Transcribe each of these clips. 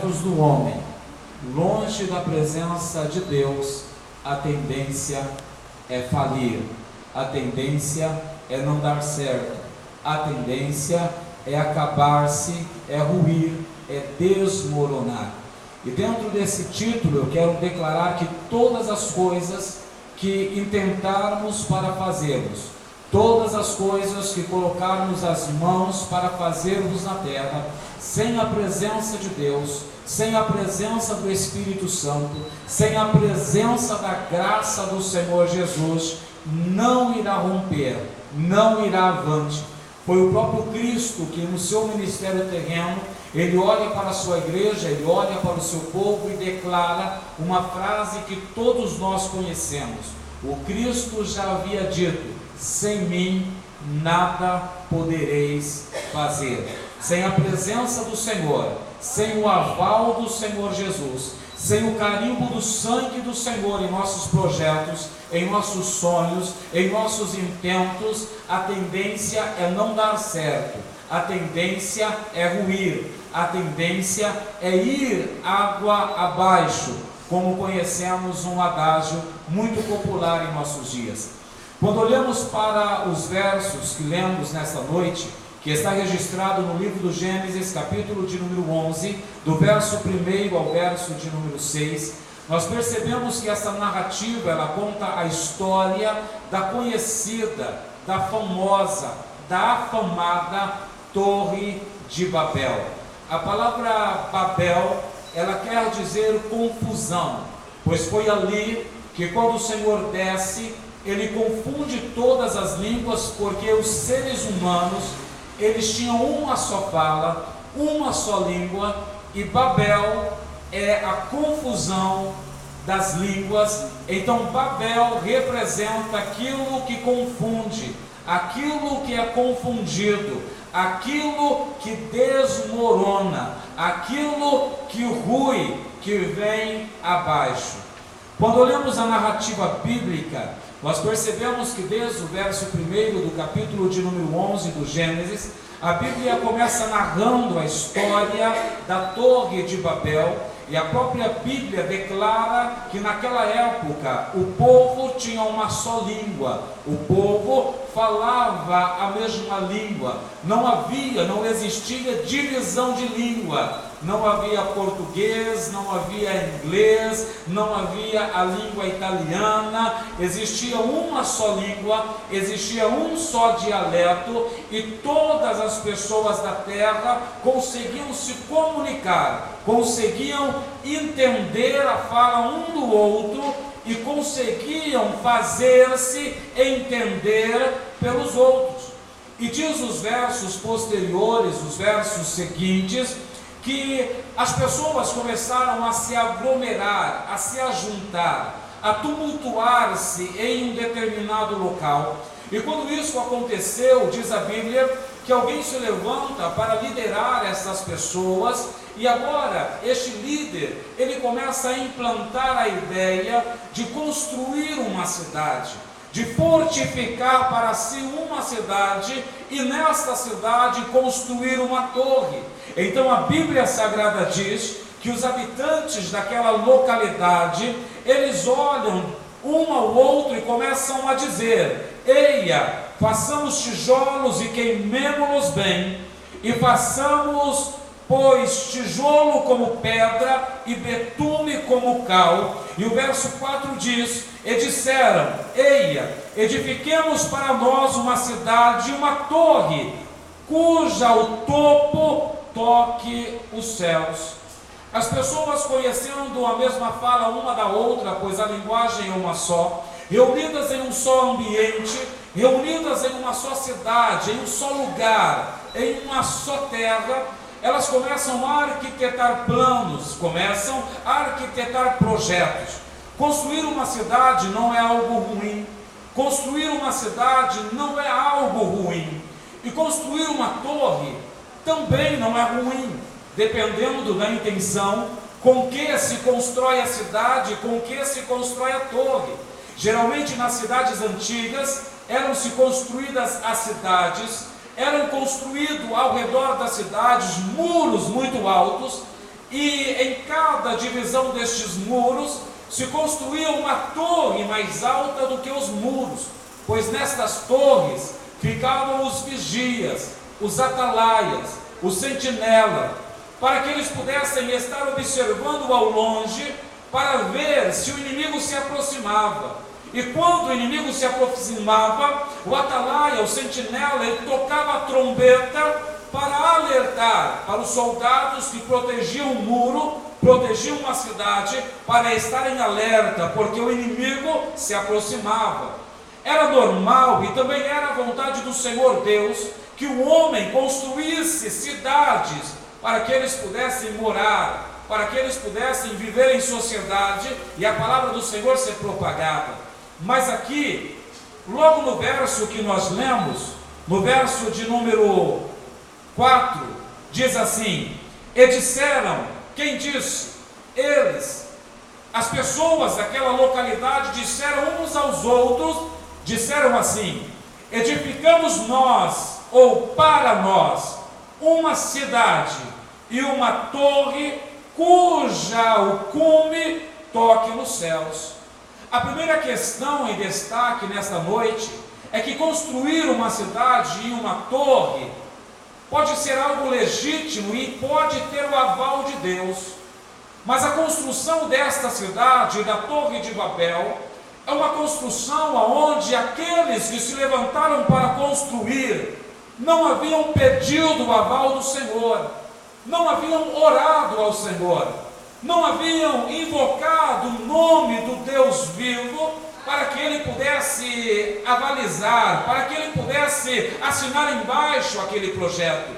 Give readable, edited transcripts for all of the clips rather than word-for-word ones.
pensamentos do homem, longe da presença de Deus, a tendência é falir, a tendência é não dar certo, a tendência é acabar-se, é ruir, é desmoronar. E dentro desse título eu quero declarar que todas as coisas que intentarmos para fazermos, todas as coisas que colocarmos as mãos para fazermos na terra, sem a presença de Deus, sem a presença do Espírito Santo, sem a presença da graça do Senhor Jesus, não irá romper, não irá avante. Foi o próprio Cristo que no seu ministério terreno, ele olha para a sua igreja, ele olha para o seu povo e declara uma frase que todos nós conhecemos. O Cristo já havia dito: sem mim nada podereis fazer. Sem a presença do Senhor, sem o aval do Senhor Jesus, sem o carimbo do sangue do Senhor em nossos projetos, em nossos sonhos, em nossos intentos, a tendência é não dar certo, a tendência é ruir, a tendência é ir água abaixo, como conhecemos um adágio muito popular em nossos dias. Quando olhamos para os versos que lemos nesta noite, que está registrado no livro do Gênesis, capítulo de número 11, do verso 1 ao verso de número 6, nós percebemos que essa narrativa, ela conta a história da conhecida, da famosa, da afamada Torre de Babel. A palavra Babel, ela quer dizer confusão, pois foi ali que quando o Senhor desce, ele confunde todas as línguas, porque os seres humanos, eles tinham uma só fala, uma só língua, e Babel é a confusão das línguas. Então Babel representa aquilo que confunde, aquilo que é confundido, aquilo que desmorona, aquilo que rui, que vem abaixo. Quando olhamos a narrativa bíblica, nós percebemos que desde o verso 1 do capítulo de número 11 do Gênesis, a Bíblia começa narrando a história da Torre de Babel, e a própria Bíblia declara que naquela época o povo tinha uma só língua, o povo falava a mesma língua, não existia divisão de língua. Não havia português, não havia inglês, não havia a língua italiana, existia uma só língua, existia um só dialeto, e todas as pessoas da terra conseguiam se comunicar, conseguiam entender a fala um do outro e conseguiam fazer-se entender pelos outros. E diz os versos posteriores, os versos seguintes, que as pessoas começaram a se aglomerar, a se ajuntar, a tumultuar-se em um determinado local. E quando isso aconteceu, diz a Bíblia, que alguém se levanta para liderar essas pessoas, e agora este líder, ele começa a implantar a ideia de construir uma cidade, de fortificar para si uma cidade, e nesta cidade construir uma torre. Então a Bíblia Sagrada diz que os habitantes daquela localidade, eles olham um ao outro e começam a dizer: eia, façamos tijolos e queimemo-los bem, e façamos, pois, tijolo como pedra e betume como cal. E o verso 4 diz: e disseram: eia, edifiquemos para nós uma cidade, uma torre, cuja o topo toque os céus. As pessoas, conhecendo a mesma fala uma da outra, pois a linguagem é uma só, reunidas em um só ambiente, reunidas em uma só cidade, em um só lugar, em uma só terra, elas começam a arquitetar planos, começam a arquitetar projetos. Construir uma cidade não é algo ruim, construir uma cidade não é algo ruim, e construir uma torre também não é ruim, dependendo da intenção com que se constrói a cidade, com que se constrói a torre. Geralmente nas cidades antigas eram-se construídas as cidades, eram construídos ao redor das cidades muros muito altos, e cada divisão destes muros se construía uma torre mais alta do que os muros, pois nestas torres ficavam os vigias, os atalaias, os sentinelas, para que eles pudessem estar observando ao longe para ver se o inimigo se aproximava. E quando o inimigo se aproximava, o atalaia, o sentinela, ele tocava a trombeta para alertar para os soldados que protegiam o muro, protegiam uma cidade, para estarem alerta, porque o inimigo se aproximava. Era normal e também era a vontade do Senhor Deus que o homem construísse cidades para que eles pudessem morar, para que eles pudessem viver em sociedade e a palavra do Senhor ser propagada. Mas aqui, logo no verso que nós lemos, no verso de número 4, diz assim: e disseram, quem disse? Eles, as pessoas daquela localidade disseram uns aos outros, disseram assim: edificamos nós, ou para nós, uma cidade e uma torre cuja o cume toque nos céus. A primeira questão em destaque nesta noite é que construir uma cidade e uma torre pode ser algo legítimo e pode ter o aval de Deus, mas a construção desta cidade, da Torre de Babel, é uma construção onde aqueles que se levantaram para construir não haviam pedido o aval do Senhor, não haviam orado ao Senhor, não haviam invocado o nome do Deus vivo para que ele pudesse avalizar, para que ele pudesse assinar embaixo aquele projeto.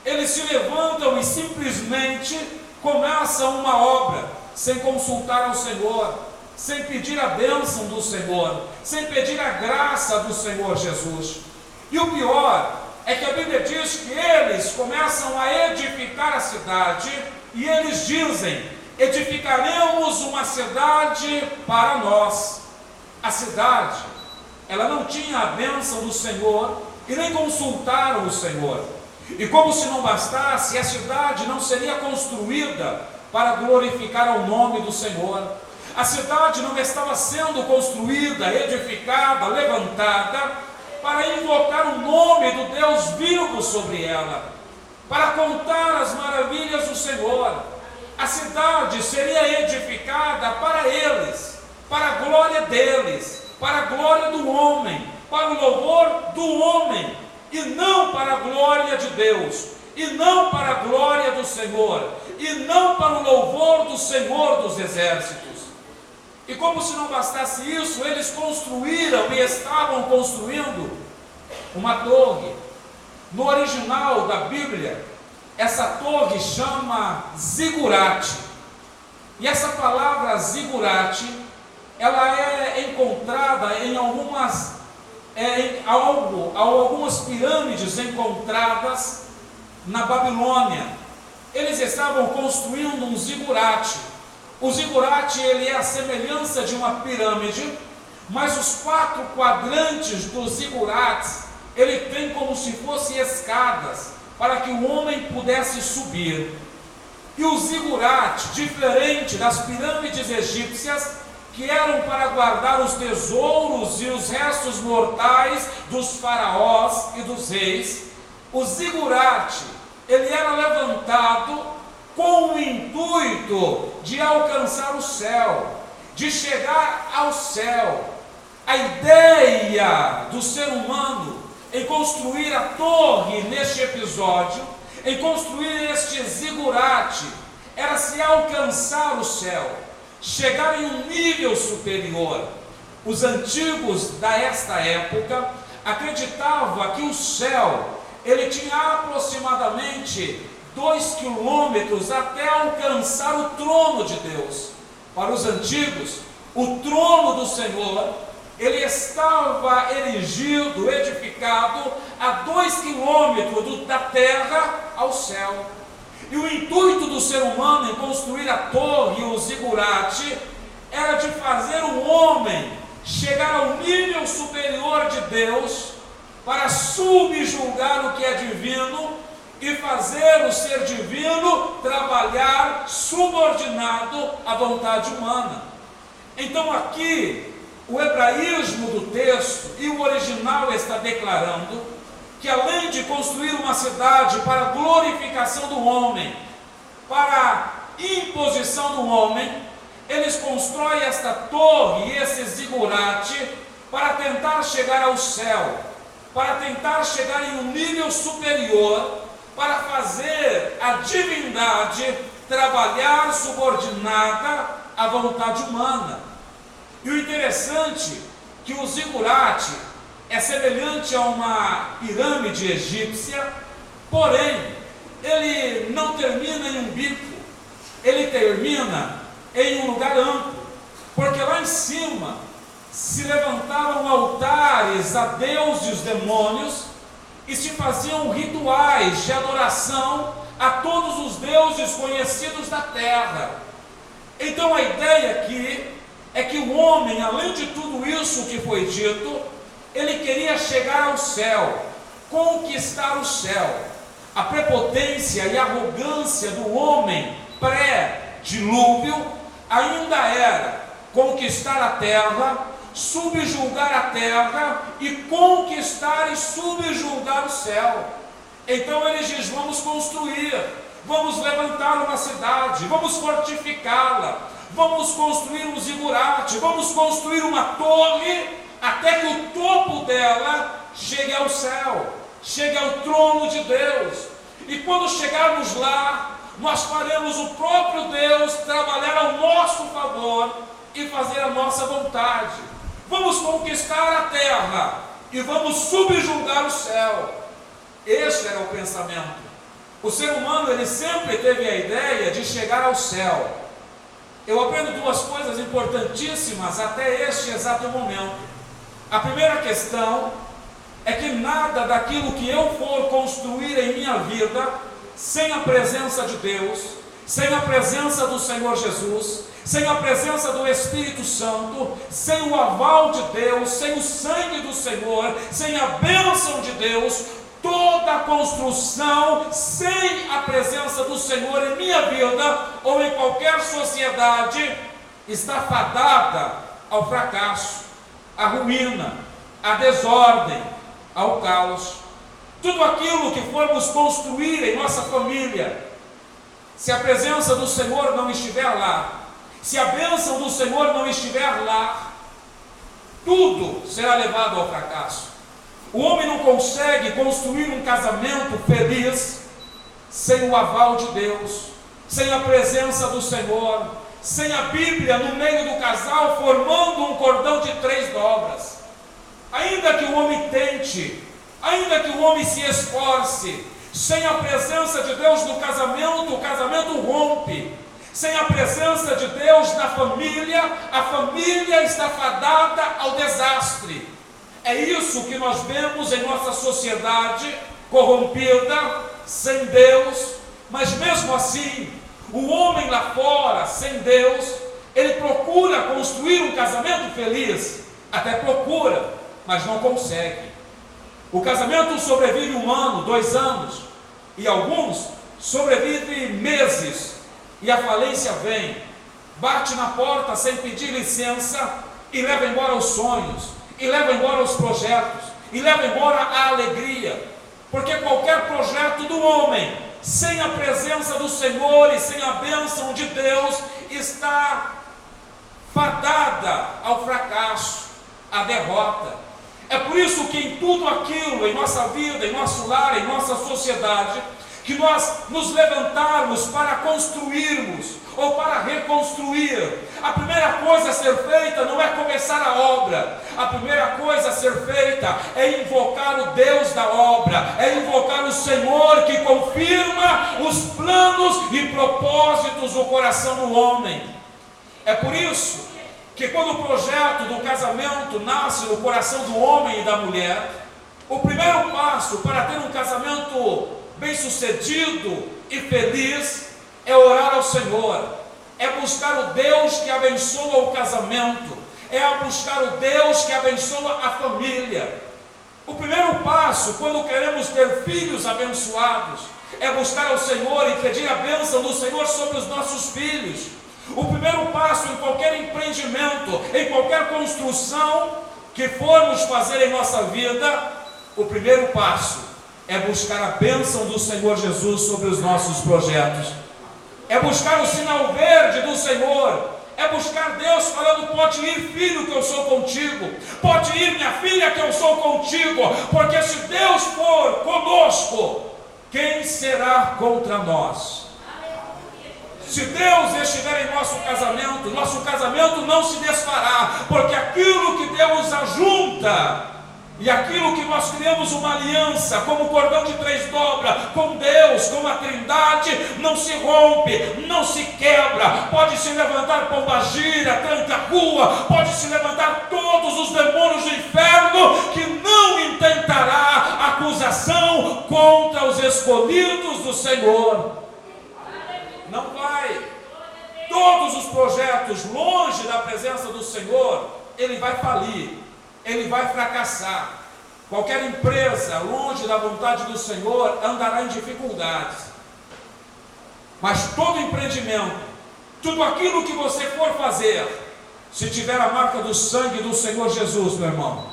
Eles se levantam e simplesmente começam uma obra, sem consultar ao Senhor, sem pedir a bênção do Senhor, sem pedir a graça do Senhor Jesus. E o pior é que a Bíblia diz que eles começam a edificar a cidade, e eles dizem: edificaremos uma cidade para nós. A cidade, ela não tinha a bênção do Senhor e nem consultaram o Senhor. E como se não bastasse, a cidade não seria construída para glorificar ao nome do Senhor. A cidade não estava sendo construída, edificada, levantada para invocar o nome do Deus vivo sobre ela, para contar as maravilhas do Senhor. A cidade seria edificada para eles, para a glória deles, para a glória do homem, para o louvor do homem, e não para a glória de Deus, e não para a glória do Senhor, e não para o louvor do Senhor dos exércitos. E como se não bastasse isso, eles construíram e estavam construindo uma torre. No original da Bíblia, essa torre chama zigurate. E essa palavra zigurate, ela é encontrada em algumas pirâmides encontradas na Babilônia. Eles estavam construindo um zigurate. O zigurate, ele é a semelhança de uma pirâmide, mas os 4 quadrantes dos zigurates, ele tem como se fossem escadas, para que o homem pudesse subir. E o zigurate, diferente das pirâmides egípcias, que eram para guardar os tesouros e os restos mortais dos faraós e dos reis, o zigurate, ele era levantado com o intuito de alcançar o céu, de chegar ao céu. A ideia do ser humano em construir a torre neste episódio, em construir este zigurate, era se alcançar o céu, chegar em um nível superior. Os antigos desta época acreditavam que o céu, ele tinha aproximadamente 2 quilômetros até alcançar o trono de Deus. Para os antigos, o trono do Senhor, ele estava erigido, edificado a 2 quilômetros da terra ao céu. E o intuito do ser humano em construir a torre, o zigurate, era de fazer o homem chegar ao nível superior de Deus, para subjugar o que é divino e fazer o ser divino trabalhar subordinado à vontade humana. Então aqui, o hebraísmo do texto e o original está declarando que além de construir uma cidade para a glorificação do homem, para a imposição do homem, eles constroem esta torre e esse zigurate para tentar chegar ao céu, para tentar chegar em um nível superior, para fazer a divindade trabalhar subordinada à vontade humana. E o interessante é que o zigurate é semelhante a uma pirâmide egípcia, porém, ele não termina em um bico, ele termina em um lugar amplo, porque lá em cima se levantavam altares a Deus e os demônios, e se faziam rituais de adoração a todos os deuses conhecidos da terra. Então a ideia aqui é que o homem, além de tudo isso que foi dito, ele queria chegar ao céu, conquistar o céu. A prepotência e a arrogância do homem pré-dilúvio ainda era conquistar a terra, subjugar a terra e conquistar e subjugar o céu. Então ele diz: vamos construir, vamos levantar uma cidade, vamos fortificá-la, vamos construir um zigurate, vamos construir uma torre, até que o topo dela chegue ao céu, chegue ao trono de Deus. E quando chegarmos lá, nós faremos o próprio Deus trabalhar ao nosso favor e fazer a nossa vontade. Vamos conquistar a terra e vamos subjugar o céu. Este era o pensamento. O ser humano, ele sempre teve a ideia de chegar ao céu. Eu aprendo duas coisas importantíssimas até este exato momento. A primeira questão é que nada daquilo que eu for construir em minha vida, sem a presença de Deus, sem a presença do Senhor Jesus, sem a presença do Espírito Santo, sem o aval de Deus, sem o sangue do Senhor, sem a bênção de Deus, toda a construção sem a presença do Senhor em minha vida ou em qualquer sociedade está fadada ao fracasso, à ruína, à desordem, ao caos. Tudo aquilo que formos construir em nossa família, se a presença do Senhor não estiver lá, se a bênção do Senhor não estiver lá, tudo será levado ao fracasso. O homem não consegue construir um casamento feliz sem o aval de Deus, sem a presença do Senhor, sem a Bíblia no meio do casal formando um cordão de 3 dobras. Ainda que o homem tente, ainda que o homem se esforce, sem a presença de Deus no casamento, o casamento rompe. Sem a presença de Deus na família, a família está fadada ao desastre. É isso que nós vemos em nossa sociedade corrompida, sem Deus. Mas mesmo assim, o homem lá fora, sem Deus, ele procura construir um casamento feliz. Até procura, mas não consegue. O casamento sobrevive 1 ano, 2 anos, e alguns sobrevivem meses, e a falência vem, bate na porta sem pedir licença, e leva embora os sonhos, e leva embora os projetos, e leva embora a alegria, porque qualquer projeto do homem, sem a presença do Senhor e sem a bênção de Deus, está fadada ao fracasso, à derrota. É por isso que em tudo aquilo, em nossa vida, em nosso lar, em nossa sociedade, que nós nos levantarmos para construirmos ou para reconstruir, a primeira coisa a ser feita não é começar a obra. A primeira coisa a ser feita é invocar o Deus da obra, é invocar o Senhor que confirma os planos e propósitos do coração do homem. É por isso que quando o projeto do casamento nasce no coração do homem e da mulher, o primeiro passo para ter um casamento bem-sucedido e feliz é orar ao Senhor, é buscar o Deus que abençoa o casamento, é buscar o Deus que abençoa a família. O primeiro passo, quando queremos ter filhos abençoados, é buscar ao Senhor e pedir a bênção do Senhor sobre os nossos filhos. O primeiro passo em qualquer empreendimento, em qualquer construção que formos fazer em nossa vida, o primeiro passo é buscar a bênção do Senhor Jesus sobre os nossos projetos. É buscar o sinal verde do Senhor. É buscar Deus falando: pode ir, filho, que eu sou contigo. Pode ir, minha filha, que eu sou contigo. Porque se Deus for conosco, quem será contra nós? Se Deus estiver em nosso casamento não se desfará. Porque aquilo que Deus ajunta, e aquilo que nós criamos uma aliança, como cordão de 3 dobras, com Deus, com a Trindade, não se rompe, não se quebra. Pode se levantar pombagira, tranca-rua, pode se levantar todos os demônios do inferno, que não intentará acusação contra os escolhidos do Senhor. Não vai. Todos os projetos longe da presença do Senhor, ele vai falir. Ele vai fracassar. Qualquer empresa longe da vontade do Senhor andará em dificuldades. Mas todo empreendimento, tudo aquilo que você for fazer, se tiver a marca do sangue do Senhor Jesus, meu irmão,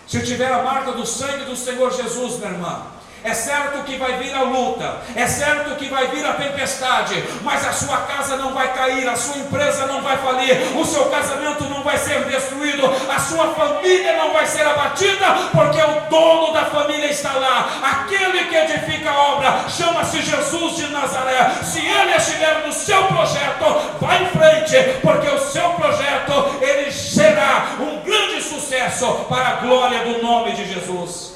se tiver a marca do sangue do Senhor Jesus, minha irmã, é certo que vai vir a luta, é certo que vai vir a tempestade, mas a sua casa não vai cair, a sua empresa não vai falir, o seu casamento não vai ser destruído, a sua família não vai ser abatida, porque o dono da família está lá. Aquele que edifica a obra chama-se Jesus de Nazaré. Se ele estiver no seu projeto, vá em frente, porque o seu projeto, ele será um grande sucesso para a glória do nome de Jesus.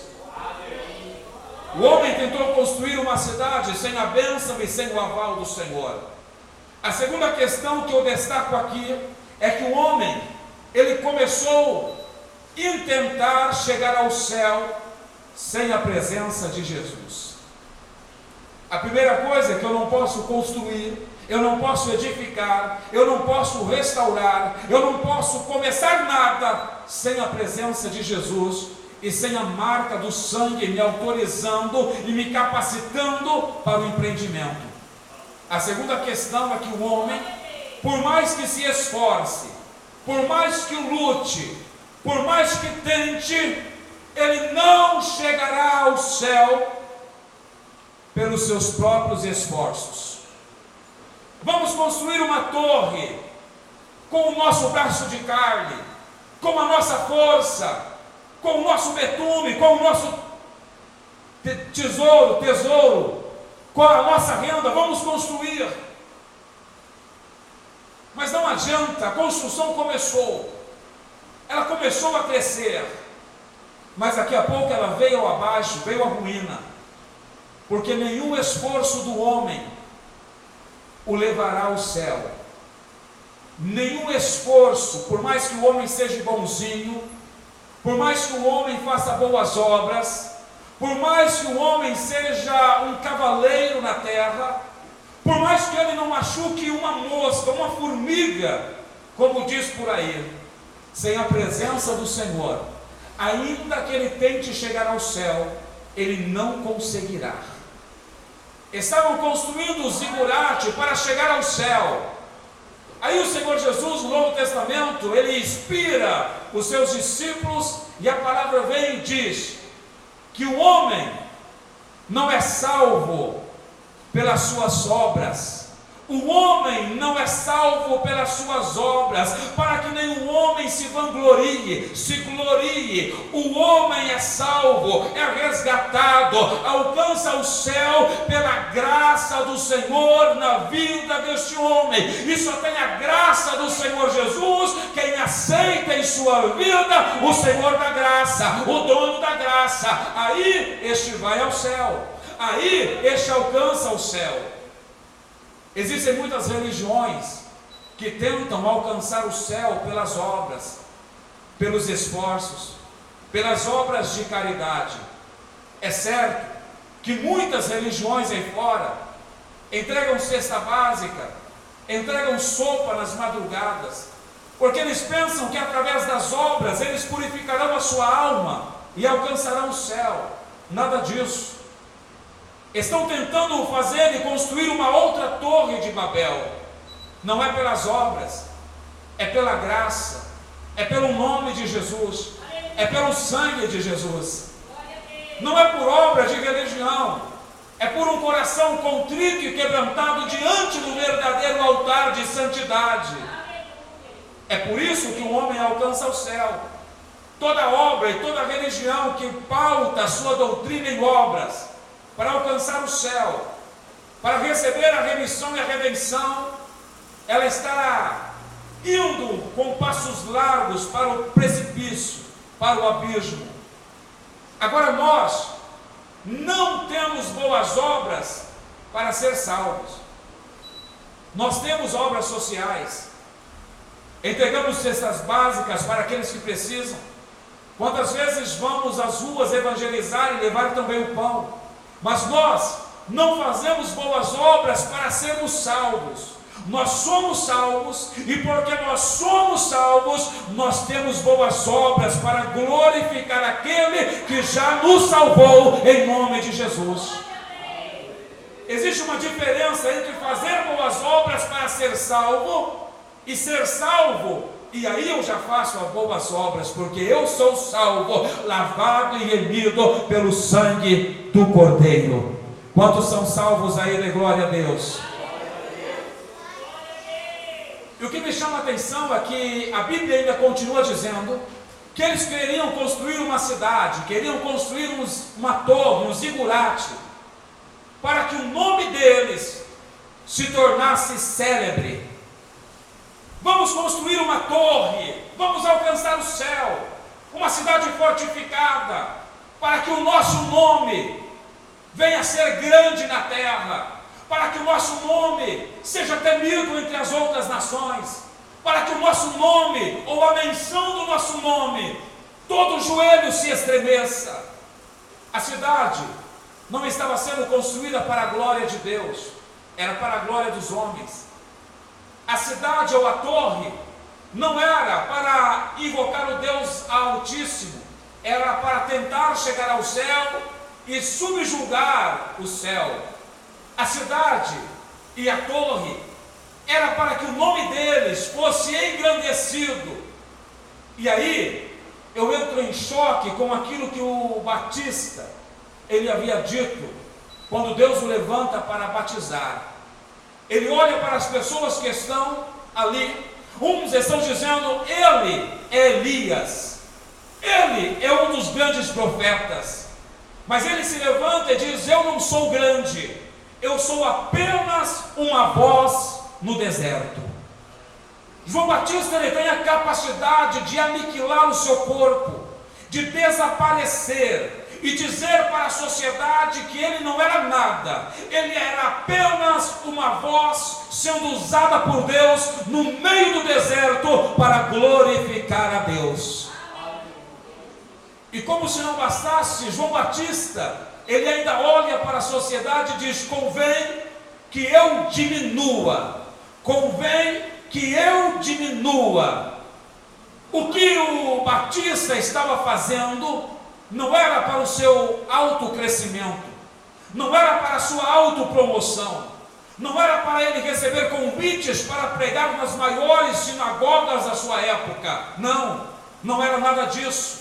O homem tentou construir uma cidade sem a bênção e sem o aval do Senhor. A segunda questão que eu destaco aqui é que o homem, ele começou a tentar chegar ao céu sem a presença de Jesus. A primeira coisa é que eu não posso construir, eu não posso edificar, eu não posso restaurar, eu não posso começar nada sem a presença de Jesus e sem a marca do sangue me autorizando e me capacitando para o empreendimento. A segunda questão é que o homem, por mais que se esforce, por mais que lute, por mais que tente, ele não chegará ao céu pelos seus próprios esforços. Vamos construir uma torre com o nosso braço de carne, com a nossa força, com o nosso betume, com o nosso tesouro, com a nossa renda. Vamos construir. Mas não adianta, a construção começou, ela começou a crescer, mas daqui a pouco ela veio abaixo, veio a ruína, porque nenhum esforço do homem o levará ao céu. Nenhum esforço, por mais que o homem seja bonzinho, por mais que o homem faça boas obras, por mais que o homem seja um cavaleiro na terra, por mais que ele não machuque uma mosca, uma formiga, como diz por aí, sem a presença do Senhor, ainda que ele tente chegar ao céu, ele não conseguirá. Estavam construindo o zigurate para chegar ao céu. Aí o Senhor Jesus, no Novo Testamento, ele inspira os seus discípulos, e a palavra vem e diz que o homem não é salvo pelas suas obras. O homem não é salvo pelas suas obras, para que nenhum homem se vanglorie, se glorie. O homem é salvo, é resgatado, alcança o céu pela graça do Senhor na vida deste homem. E só tem a graça do Senhor Jesus quem aceita em sua vida o Senhor da graça, o dono da graça. Aí este vai ao céu, aí este alcança o céu. Existem muitas religiões que tentam alcançar o céu pelas obras, pelos esforços, pelas obras de caridade. É certo que muitas religiões aí fora entregam cesta básica, entregam sopa nas madrugadas, porque eles pensam que através das obras eles purificarão a sua alma. e alcançarão o céu. Nada disso. Estão tentando fazer e construir uma outra torre de Babel. Não é pelas obras, é pela graça, é pelo nome de Jesus, é pelo sangue de Jesus. Não é por obra de religião, é por um coração contrito e quebrantado diante do verdadeiro altar de santidade. É por isso que um homem alcança o céu. Toda obra e toda religião que pauta a sua doutrina em obras para alcançar o céu, para receber a remissão e a redenção, ela está indo com passos largos para o precipício, para o abismo. Agora nós não temos boas obras para ser salvos. Nós temos obras sociais, entregamos cestas básicas para aqueles que precisam. Quantas vezes vamos às ruas evangelizar e levar também o pão? Mas nós não fazemos boas obras para sermos salvos. Nós somos salvos, e porque nós somos salvos, nós temos boas obras para glorificar aquele que já nos salvou, em nome de Jesus. Existe uma diferença entre fazer boas obras para ser salvo e ser salvo, e aí eu já faço as boas obras, porque eu sou salvo, lavado e remido pelo sangue do Cordeiro. Quantos são salvos aí, de glória a Deus? E o que me chama a atenção é que a Bíblia ainda continua dizendo que eles queriam construir uma cidade, queriam construir uma torre, um zigurate, para que o nome deles se tornasse célebre. Vamos construir uma torre, vamos alcançar o céu, uma cidade fortificada, para que o nosso nome venha a ser grande na terra, para que o nosso nome seja temido entre as outras nações, para que o nosso nome, ou a menção do nosso nome, todo joelho se estremeça. A cidade não estava sendo construída para a glória de Deus, era para a glória dos homens. A cidade ou a torre não era para invocar o Deus Altíssimo, era para tentar chegar ao céu e subjugar o céu. A cidade e a torre era para que o nome deles fosse engrandecido. E aí eu entro em choque com aquilo que o Batista ele havia dito quando Deus o levanta para batizar. Ele olha para as pessoas que estão ali. Uns estão dizendo: ele é Elias, ele é um dos grandes profetas. Mas ele se levanta e diz: eu não sou grande, eu sou apenas uma voz no deserto. João Batista ele tem a capacidade de aniquilar o seu corpo, de desaparecer e dizer para a sociedade que ele não era nada, ele era apenas uma voz sendo usada por Deus no meio do deserto para glorificar a Deus. E como se não bastasse, João Batista ele ainda olha para a sociedade e diz: convém que eu diminua, convém que eu diminua. O que o Batista estava fazendo não era para o seu autocrescimento, não era para a sua autopromoção, não era para ele receber convites para pregar nas maiores sinagogas da sua época. Não, não era nada disso.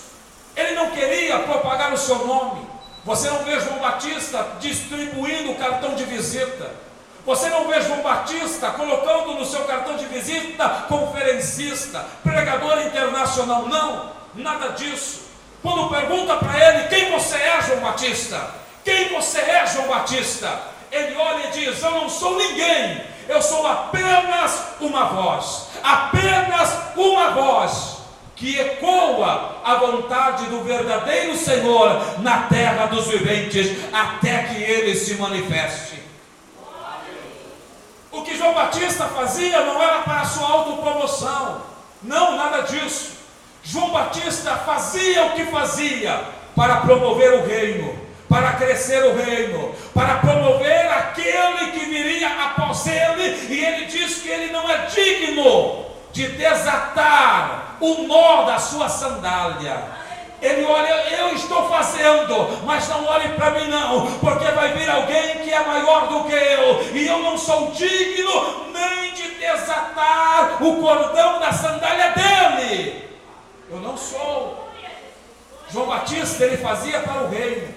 Ele não queria propagar o seu nome. Você não vê João Batista distribuindo cartão de visita. Você não vê João Batista colocando no seu cartão de visita conferencista, pregador internacional. Não, nada disso. Quando pergunta para ele: quem você é, João Batista? Quem você é, João Batista? Ele olha e diz: eu não sou ninguém, eu sou apenas uma voz que ecoa a vontade do verdadeiro Senhor na terra dos viventes, até que ele se manifeste. O que João Batista fazia não era para a sua autopromoção, não, nada disso. João Batista fazia o que fazia para promover o reino, para crescer o reino, para promover aquele que viria após ele, e ele diz que ele não é digno de desatar o nó da sua sandália. Ele olha, eu estou fazendo, mas não olhe para mim não, porque vai vir alguém que é maior do que eu, e eu não sou digno nem de desatar o cordão da sandália dele. Eu não sou. João Batista, ele fazia para o reino.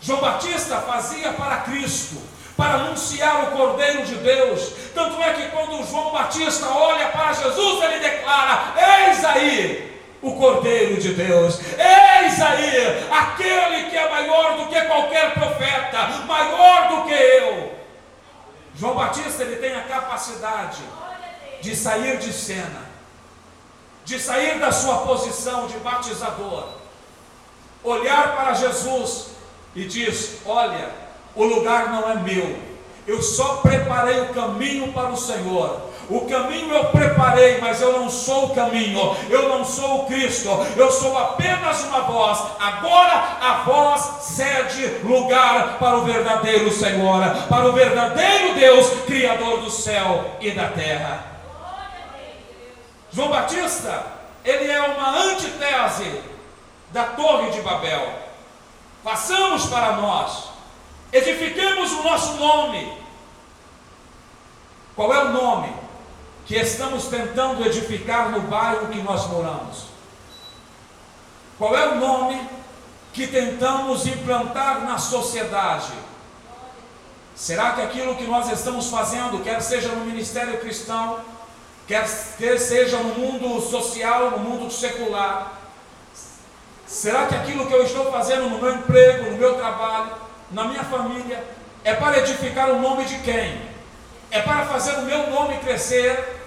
João Batista fazia para Cristo, para anunciar o Cordeiro de Deus. Tanto é que quando João Batista olha para Jesus, ele declara: eis aí o Cordeiro de Deus, eis aí aquele que é maior do que qualquer profeta, maior do que eu. João Batista, ele tem a capacidade de sair de cena, de sair da sua posição de batizador, olhar para Jesus e diz: olha, o lugar não é meu, eu só preparei o caminho para o Senhor. O caminho eu preparei, mas eu não sou o caminho, eu não sou o Cristo, eu sou apenas uma voz. Agora a voz cede lugar para o verdadeiro Senhor, para o verdadeiro Deus, Criador do céu e da terra. João Batista, ele é uma antítese da Torre de Babel. Façamos para nós, edifiquemos o nosso nome. Qual é o nome que estamos tentando edificar no bairro que nós moramos? Qual é o nome que tentamos implantar na sociedade? Será que aquilo que nós estamos fazendo, quer seja no ministério cristão, quer seja no mundo social, no mundo secular, será que aquilo que eu estou fazendo no meu emprego, no meu trabalho, na minha família, é para edificar o nome de quem? É para fazer o meu nome crescer,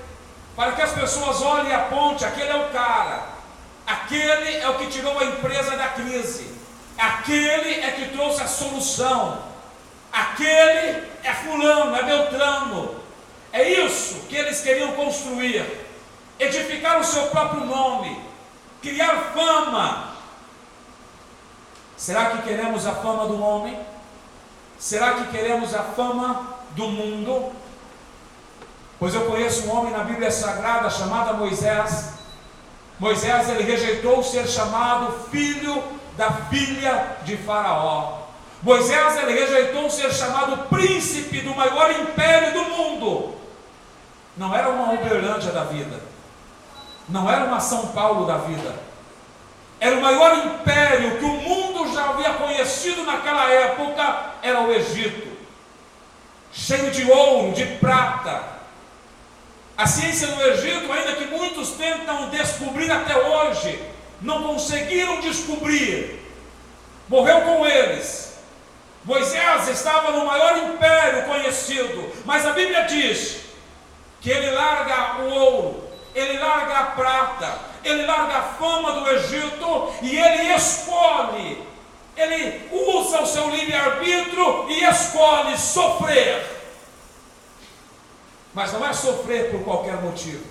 para que as pessoas olhem e apontem: aquele é o cara, aquele é o que tirou a empresa da crise, aquele é que trouxe a solução, aquele é fulano, é Beltrano. É isso que eles queriam construir, edificar o seu próprio nome, criar fama. Será que queremos a fama do homem? Será que queremos a fama do mundo? Pois eu conheço um homem na Bíblia Sagrada chamado Moisés. Moisés, ele rejeitou ser chamado filho da filha de Faraó. Moisés, ele rejeitou ser chamado príncipe do maior império do mundo. Não era uma Uberlândia da vida, não era uma São Paulo da vida, era o maior império que o mundo já havia conhecido naquela época. Era o Egito, cheio de ouro, de prata. A ciência do Egito, ainda que muitos tentam descobrir até hoje, não conseguiram descobrir. Morreu com eles. Moisés estava no maior império conhecido, mas a Bíblia diz que ele larga o ouro, ele larga a prata, ele larga a fama do Egito e ele escolhe, ele usa o seu livre-arbítrio e escolhe sofrer. Mas não é sofrer por qualquer motivo,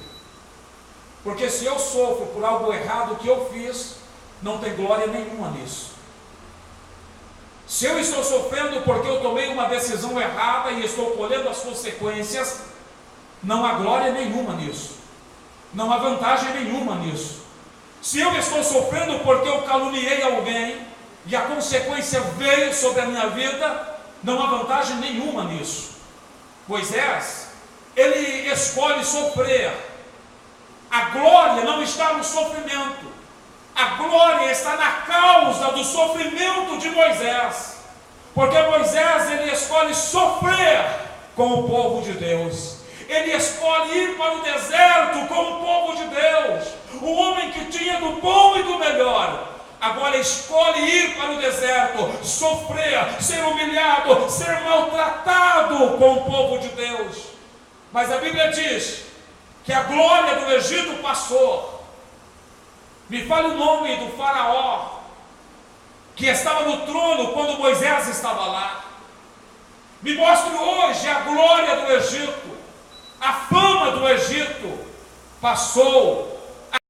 porque se eu sofro por algo errado que eu fiz, não tem glória nenhuma nisso. Se eu estou sofrendo porque eu tomei uma decisão errada e estou colhendo as consequências, não há glória nenhuma nisso, não há vantagem nenhuma nisso. Se eu estou sofrendo porque eu caluniei alguém e a consequência veio sobre a minha vida, não há vantagem nenhuma nisso. Moisés, ele escolhe sofrer. A glória não está no sofrimento, a glória está na causa do sofrimento de Moisés, porque Moisés, ele escolhe sofrer com o povo de Deus, ele escolhe ir para o deserto com o povo de Deus. O homem que tinha do bom e do melhor, agora escolhe ir para o deserto, sofrer, ser humilhado, ser maltratado com o povo de Deus. Mas a Bíblia diz que a glória do Egito passou. Me fale o nome do faraó que estava no trono quando Moisés estava lá. Me mostre hoje a glória do Egito. A fama do Egito passou.